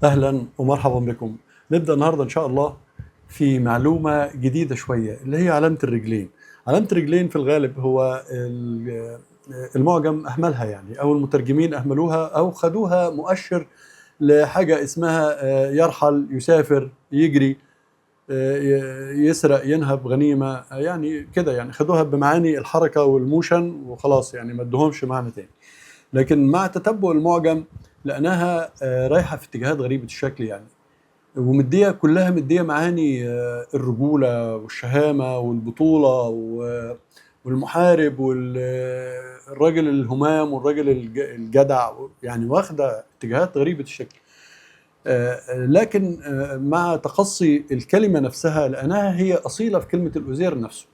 أهلا ومرحبا بكم. نبدأ النهاردة إن شاء الله في معلومة جديدة شوية اللي هي علامة الرجلين. علامة الرجلين في الغالب هو المعجم أهملها يعني، أو المترجمين أهملوها أو خدوها مؤشر لحاجة اسمها يرحل، يسافر، يجري، يسرق، ينهب غنيمة، يعني كده، يعني خدوها بمعاني الحركة والموشن وخلاص، يعني ما ادوهمش معنى تاني. لكن مع تتبع المعجم لقيناها رايحة في اتجاهات غريبة الشكل يعني، ومدية كلها مدية معاني الرجولة والشهامة والبطولة والمحارب والراجل الهمام والراجل الجدع، يعني واخدة اتجاهات غريبة الشكل. لكن مع تقصي الكلمة نفسها لأنها هي أصيلة في كلمة الأزير نفسه،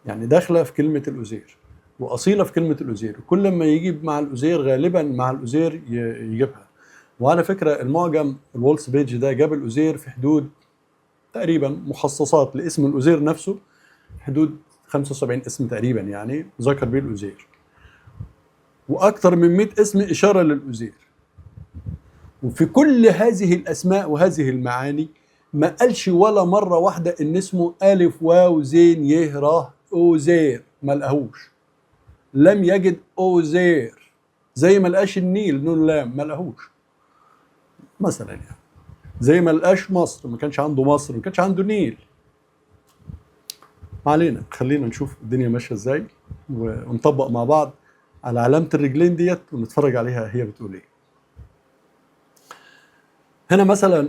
يعني داخلة في كلمة الأزير وأصيلة في كلمة الأزير، كل ما يجيب مع الأزير غالبا مع الأزير يجيبها. وعلى فكرة المعجم الولس بيج ده جاب الأزير في حدود تقريبا مخصصات لاسم الأزير نفسه، حدود 75 اسم تقريبا يعني ذكر بيه الأزير، وأكثر من 100 اسم إشارة للأزير. وفي كل هذه الأسماء وهذه المعاني ما قالش ولا مرة واحدة إن اسمه ألف واو زين يه ره أوزير، ما لقاهوش. لم يجد أوزير، زي ما لقاش النيل نون لام ما لقاهوش مثلا، يعني زي ما لقاش مصر، ما كانش عنده مصر، ما كانش عنده نيل. ما علينا، خلينا نشوف الدنيا ماشيه ازاي ونطبق مع بعض على علامه الرجلين ديت ونتفرج عليها هي بتقول ايه. هنا مثلا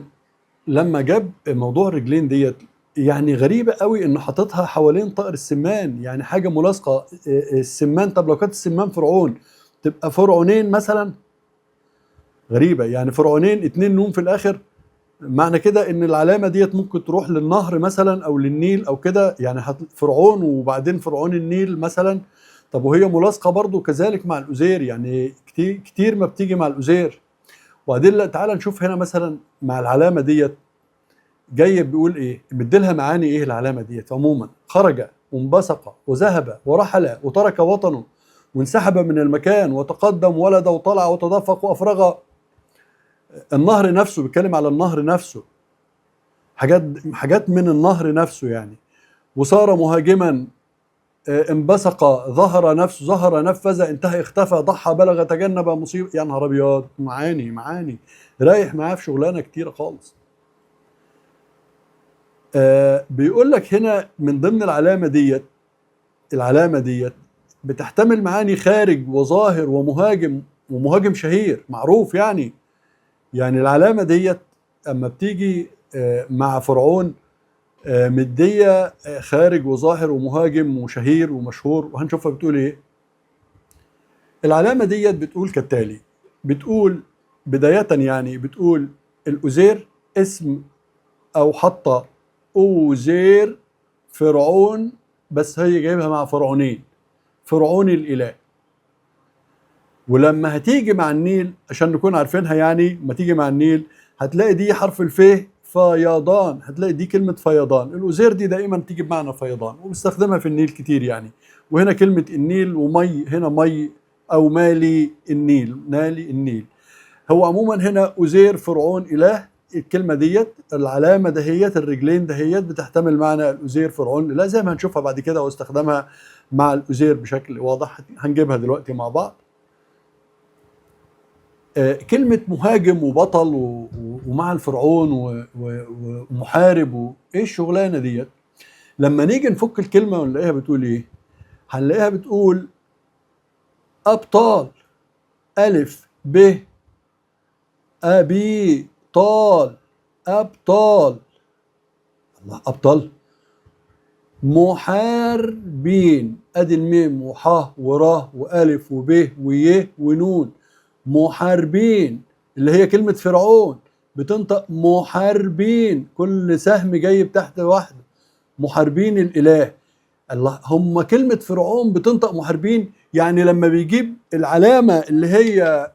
لما جاب موضوع الرجلين ديت، يعني غريبه قوي انه حاططها حوالين طائر السمان، يعني حاجه ملاصقه. السمان، طب لو كانت السمان فرعون تبقى فرعونين مثلا. غريبه يعني، فرعونين اتنين نون في الاخر، معنى كده ان العلامه ديت ممكن تروح للنهر مثلا او للنيل او كده، يعني فرعون وبعدين فرعون النيل مثلا. طب وهي ملاصقه برضو كذلك مع الازير، يعني كتير كتير ما بتيجي مع الازير. وادله تعال نشوف هنا مثلا مع العلامه ديت جاي بيقول ايه، بدلها معاني ايه العلامه ديت عموما. خرج وانبثق وذهب ورحل وترك وطنه وانسحب من المكان وتقدم ولد وطلع وتدفق وافرغ. النهر نفسه بيتكلم على النهر نفسه، حاجات من النهر نفسه يعني. وصار مهاجما، انبثق، ظهر نفذ انتهى اختفى ضحى بلغ تجنب مصيبه. يا نهار ابيض، معاني رايح معاه في شغلانه كتيره خالص. بيقول لك هنا من ضمن العلامه ديت بتحتمل معاني خارج وظاهر ومهاجم، ومهاجم شهير معروف يعني. يعني العلامه ديت اما بتيجي مع فرعون مدية خارج وظاهر ومهاجم وشهير ومشهور، وهنشوفها بتقول ايه. العلامة ديت بتقول كالتالي، بتقول بداية يعني بتقول الأزير اسم، أو حتى أوزير فرعون، بس هي جايبها مع فرعونين، فرعون الإله. ولما هتيجي مع النيل عشان نكون عارفينها، يعني ما تيجي مع النيل هتلاقي دي حرف الف فيضان، هتلاقي دي كلمة فيضان. الأزير دي دائما تيجي بمعنى فيضان وبستخدمها في النيل كتير يعني. وهنا كلمة النيل ومي، هنا مي أو مالي النيل، نالي النيل. هو عموما هنا أزير فرعون إله. الكلمة ديت العلامة دهيت الرجلين دهيت بتحتمل معنى الأزير فرعون إله، زي ما هنشوفها بعد كده واستخدمها مع الأزير بشكل واضح، هنجيبها دلوقتي مع بعض. كلمة مهاجم وبطل ومع الفرعون ومحارب وايه الشغلانة ديت. لما نيجي نفك الكلمة ونلاقيها بتقول ايه، هنلاقيها بتقول أبطال، ألف ب أبي طال، أبطال. الله، أبطال محاربين، أدي الميم وحاه وراه وألف وب ويه ونون، محاربين اللي هي كلمة فرعون بتنطق محاربين، كل سهم جايب تحت واحدة، محاربين الإله. الله، هم كلمة فرعون بتنطق محاربين. يعني لما بيجيب العلامة اللي هي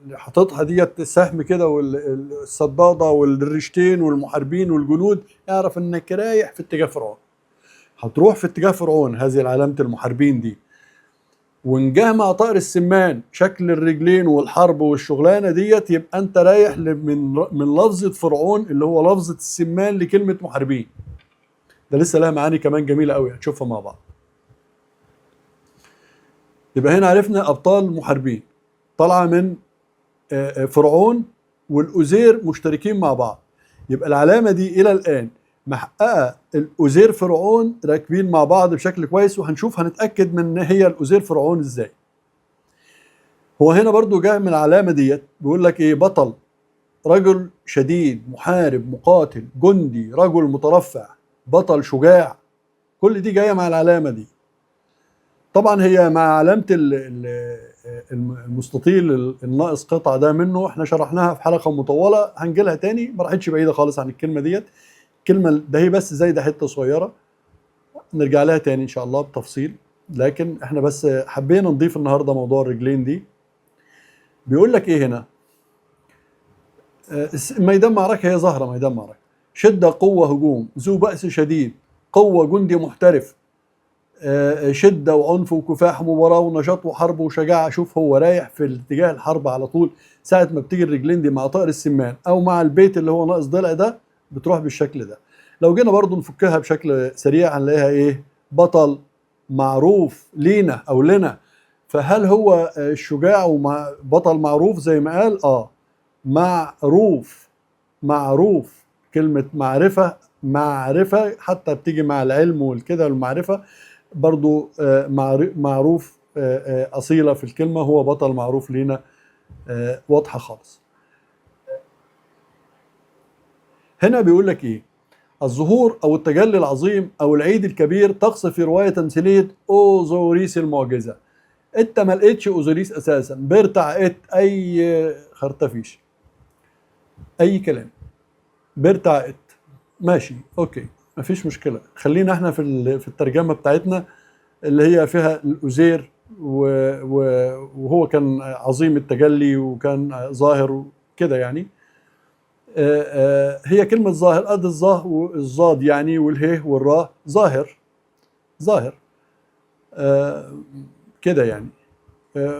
اللي حاططها ديت السهم كده والصدادة والريشتين والمحاربين والجنود، اعرف انك رايح في اتجاه فرعون، هتروح في اتجاه فرعون هذه علامة المحاربين دي. ونجاه مع طائر السمان شكل الرجلين والحرب والشغلانه ديت، يبقى انت رايح من لفظه فرعون اللي هو لفظه السمان لكلمه محاربين. ده لسه لها معاني كمان جميله قوي هتشوفها مع بعض. يبقى هنا عرفنا ابطال محاربين طالعه من فرعون والأزير مشتركين مع بعض. يبقى العلامة دي إلى الآن محققة الأزير فرعون راكبين مع بعض بشكل كويس، وهنشوف هنتأكد من إن هي الأزير فرعون إزاي. هو هنا برضو جاء من العلامة ديت بيقول لك إيه؟ بطل، رجل شديد، محارب، مقاتل، جندي، رجل مترفع، بطل، شجاع. كل دي جاية مع العلامة دي. طبعا هي مع علامة المستطيل الناقص قطعة ده منه، احنا شرحناها في حلقة مطولة هنجيلها تاني، ما راحتش بعيدة خالص عن الكلمة ديت. الكلمة ده هي بس زي ده حتة صغيرة نرجع لها تاني ان شاء الله بتفصيل، لكن احنا بس حبينا نضيف النهاردة موضوع الرجلين دي. بيقول لك ايه هنا؟ ميدان معركة، هي ظاهرة ميدان معركة، شدة، قوة، هجوم، ذو بأس شديد، قوة، جندي محترف، شدة وعنف وكفاح ومباراة ونشاط وحرب وشجاعة. شوف هو رايح في الاتجاه الحرب على طول. ساعة ما بتيجي الرجلين دي مع طائر السمان أو مع البيت اللي هو ناقص ضلع ده بتروح بالشكل ده. لو جينا برضو نفكها بشكل سريع هنلاقيها إيه؟ بطل، معروف لينا أو لنا. فهل هو الشجاع وبطل معروف زي ما قال؟ معروف. معروف، كلمة معرفة، معرفة حتى بتيجي مع العلم والكده والمعرفة برضو معروف، أصيلة في الكلمة، هو بطل معروف لينا، واضحة خالص. هنا بيقول لك إيه؟ الظهور أو التجلي العظيم أو العيد الكبير طقس في رواية تمثيلية أوزوريس المعجزة. أنت ما لقيتش أوزوريس أساسا، بيرتع أي خرطفيش، أي كلام، بيرتع ماشي أوكي مفيش مشكلة. خلينا احنا في الترجمة بتاعتنا اللي هي فيها الأزير وهو كان عظيم التجلي وكان ظاهر كده يعني. هي كلمة ظاهر قد الظاه والضاد يعني والهيه والراه، ظاهر، ظاهر كده يعني.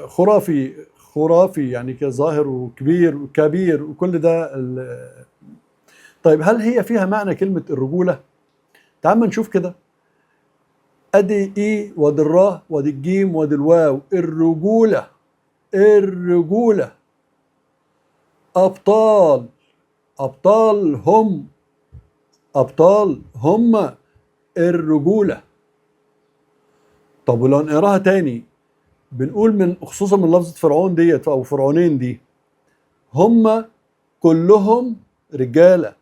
خرافي، خرافي يعني كظاهر وكبير وكبير وكل ده. طيب هل هي فيها معنى كلمة الرجولة؟ تعال نشوف كده. ادي اي وادي الراء وادي الجيم وادي الواو، الرجولة، الرجولة. ابطال، ابطال هم، ابطال هم الرجولة. طب ولو نقراها تاني بنقول من خصوصا من لفظة فرعون ديت او فرعونين دي، هم كلهم رجالة.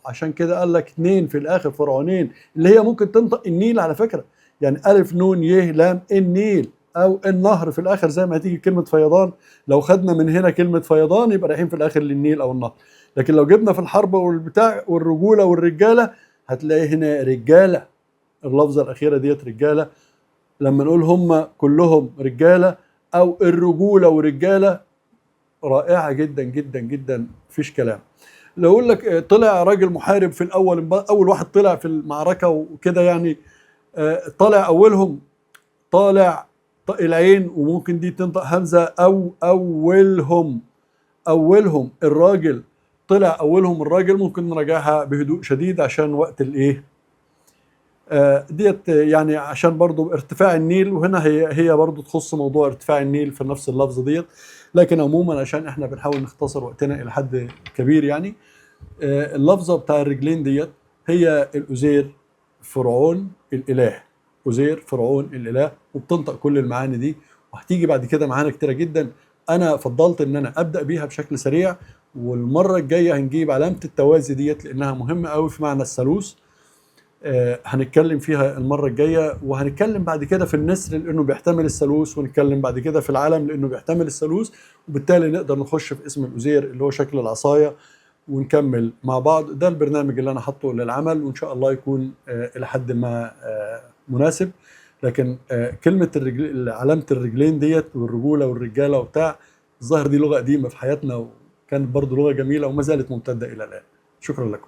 عشان كده قال لك 2 في الاخر فرعونين، اللي هي ممكن تنطق النيل على فكرة، يعني ألف نون يه لام النيل أو النهر في الآخر زي ما هتيجي كلمة فيضان. لو خدنا من هنا كلمة فيضان يبقى رايحين في الآخر للنيل أو النهر، لكن لو جبنا في الحرب والبتاع والرجولة والرجالة هتلاقي هنا رجالة، اللفظة الأخيرة ديت رجالة. لما نقول هم كلهم رجالة أو الرجولة ورجالة، رائعة جدا جدا جدا مفيش كلام. لو أقول لك طلع راجل محارب في الأول، أول واحد طلع في المعركة وكده يعني، طالع أولهم، طالع العين وممكن دي تنطق همزة أو أولهم، أولهم الراجل، طلع أولهم الراجل. ممكن نراجعها بهدوء شديد عشان وقت الإيه ديت يعني، عشان برضو ارتفاع النيل، وهنا هي برضو تخص موضوع ارتفاع النيل في نفس اللفظة ديت، لكن عموما عشان احنا بنحاول نختصر وقتنا إلى حد كبير يعني. اللفظة بتاع الرجلين ديت هي الأزير فرعون الإله، أزير فرعون الإله، وبتنطق كل المعاني دي، وهتيجي بعد كده معانا كتيرة جدا. أنا فضلت إن أنا أبدأ بيها بشكل سريع، والمرة الجاية هنجيب علامة التوازي ديت لأنها مهمة قوي في معنى الثالوث. هنتكلم فيها المرة الجاية، وهنتكلم بعد كده في النسر لأنه بيحتمل الثالوث، ونتكلم بعد كده في العلم لأنه بيحتمل الثالوث، وبالتالي نقدر نخش في اسم الأزير اللي هو شكل العصاية ونكمل مع بعض. ده البرنامج اللي أنا حاطه للعمل، وإن شاء الله يكون إلى حد ما مناسب. لكن كلمة علامة الرجلين ديت والرجولة والرجالة وبتاع، الظاهر دي لغة قديمة في حياتنا، وكانت برضو لغة جميلة وما زالت ممتدة إلى الآن. شكرا لكم.